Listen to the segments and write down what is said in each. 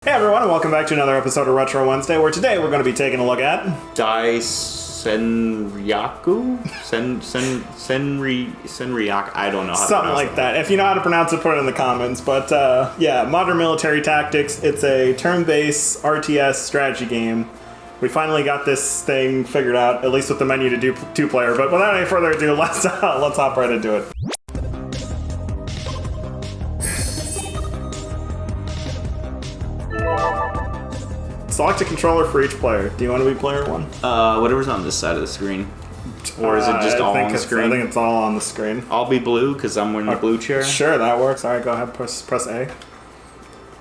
Hey everyone, and welcome back to another episode of Retro Wednesday, where today we're going to be taking a look at Dai Senryaku? Senryaku? I don't know how to something like that. If you know how to pronounce it, put it in the comments. But yeah, Modern Military Tactics. It's a turn-based RTS strategy game. We finally got this thing figured out, at least with the menu to do two-player. But without any further ado, let's hop right into it. Select a controller for each player. Do you want to be player one? Whatever's on this side of the screen. Or is it just all on the screen? I think it's all on the screen. I'll be blue because I'm wearing the blue chair. Sure, that works. All right, go ahead, press A.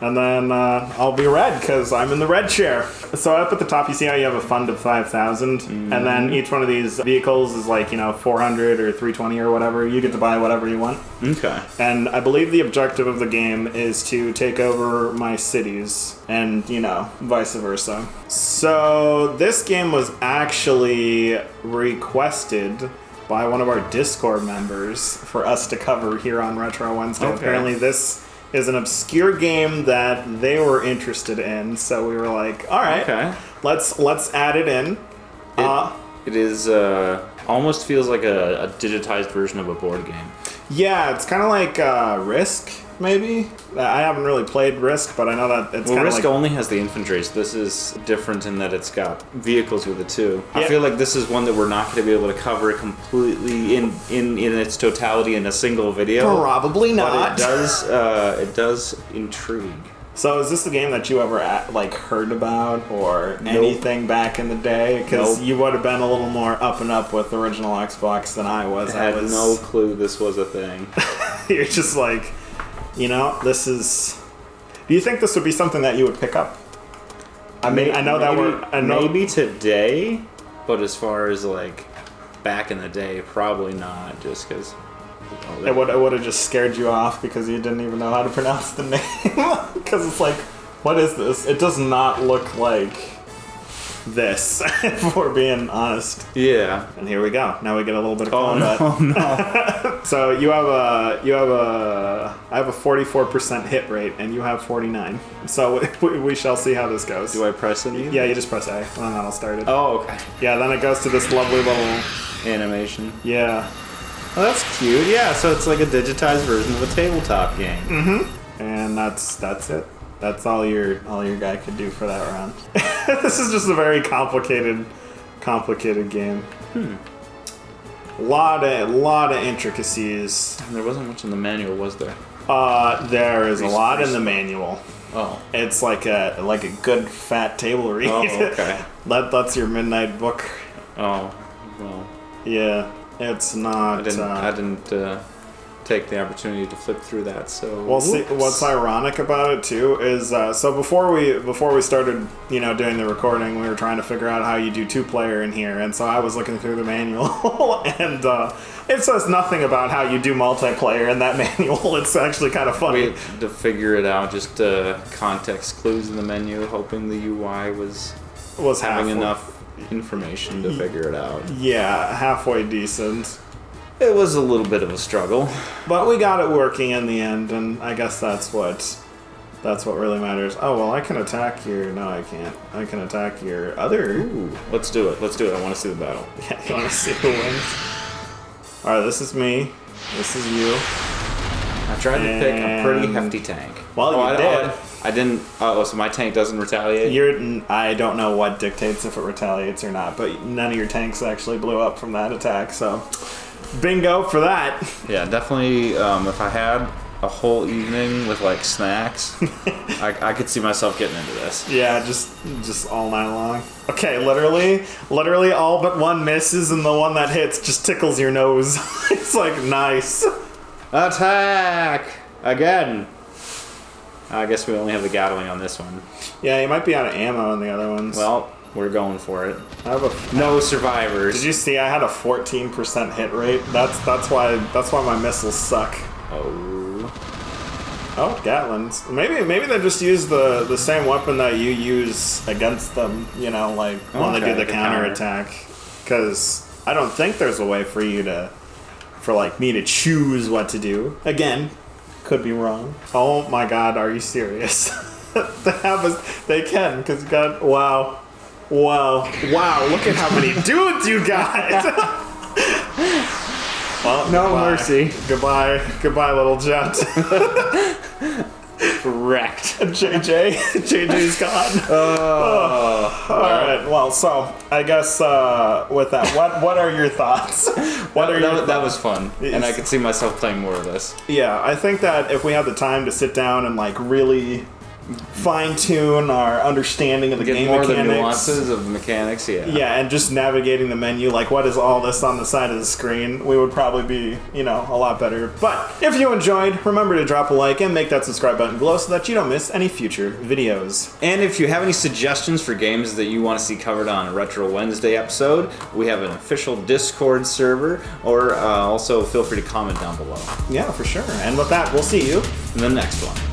And then I'll be red because I'm in the red chair. So up at the top, you see how you have a fund of 5,000, and then each one of these vehicles is like 400 or 320 or whatever. You get to buy whatever you want. Okay. And I believe the objective of the game is to take over my cities, and vice versa. So this game was actually requested by one of our Discord members for us to cover here on Retro Wednesday. Okay. Apparently this is an obscure game that they were interested in, so we were like, all right, okay, let's add it in. It is almost feels like a digitized version of a board game. Yeah, it's kind of like Risk, maybe. I haven't really played Risk, but I know that it's kind of Risk only has the infantry, so this is different in that it's got vehicles with it too. Yeah. I feel like this is one that we're not going to be able to cover completely in its totality in a single video. Probably not. But it does intrigue. So is this the game that you ever heard about or anything back in the day? Because you would have been a little more up and up with the original Xbox than I was. I had no clue this was a thing. You're just like, this is... Do you think this would be something that you would pick up? I mean, maybe today, but as far as back in the day, probably not, just because... It would have just scared you off because you didn't even know how to pronounce the name. Because it's like, what is this? It does not look like this, if we're being honest. Yeah. And here we go. Now we get a little bit of combat. Oh no. So I have a 44% hit rate, and you have 49. So we shall see how this goes. Do I press it? Yeah, you just press A, and then that'll start it. Oh, okay. Yeah, then it goes to this lovely little animation. Yeah. Oh, that's cute. Yeah, so it's like a digitized version of a tabletop game. Mm-hmm. And that's it. That's all your guy could do for that round. This is just a very complicated game. A lot of intricacies. There wasn't much in the manual, was there? There is a lot in the manual. Oh. It's like a good fat table read. Oh, okay. That's your midnight book. Oh, well. Yeah. It's not. I didn't take the opportunity to flip through that. So well, see, what's ironic about it too is so before we started doing the recording, we were trying to figure out how you do two-player in here, and so I was looking through the manual, and it says nothing about how you do multiplayer in that manual. It's actually kind of funny. We had to figure it out. Just context clues in the menu, hoping the UI was having enough information to figure it out. Yeah, halfway decent. It was a little bit of a struggle, but we got it working in the end, and I guess that's what really matters. Oh well, I can attack your... No, I can't. I can attack your other... Ooh, let's do it. I want to see the battle. Yeah, you want to see who wins? Alright, this is me. This is you. I tried to pick a pretty hefty tank. Well, you did. I didn't... Oh, so my tank doesn't retaliate? I don't know what dictates if it retaliates or not, but none of your tanks actually blew up from that attack, so... Bingo for that. Yeah, definitely, if I had a whole evening with, snacks, I could see myself getting into this. Yeah, just all night long. Okay, literally all but one misses, and the one that hits just tickles your nose. It's like, nice. Attack! Again! I guess we only have the Gatling on this one. Yeah, you might be out of ammo on the other ones. Well, we're going for it. No survivors. Did you see I had a 14% hit rate? That's why my missiles suck. Oh, Gatlins. Maybe they just use the same weapon that you use against them, when they do the counter attack. Because I don't think there's a way for me to choose what to do. Again, could be wrong. Oh my god, are you serious? They can, because you got, wow, look at how many dudes you got. Well, no mercy. Goodbye, little jet. Wrecked. JJ's gone. All right. Well, so I guess with that, what are your thoughts? That was fun, and I could see myself playing more of this. Yeah, I think that if we had the time to sit down and like really fine-tune our understanding of the game more mechanics. The nuances of the mechanics, yeah, and just navigating the menu, like what is all this on the side of the screen, we would probably be, a lot better. But if you enjoyed, remember to drop a like and make that subscribe button below so that you don't miss any future videos. And if you have any suggestions for games that you want to see covered on a Retro Wednesday episode, we have an official Discord server, or also feel free to comment down below. Yeah, for sure. And with that, we'll see you in the next one.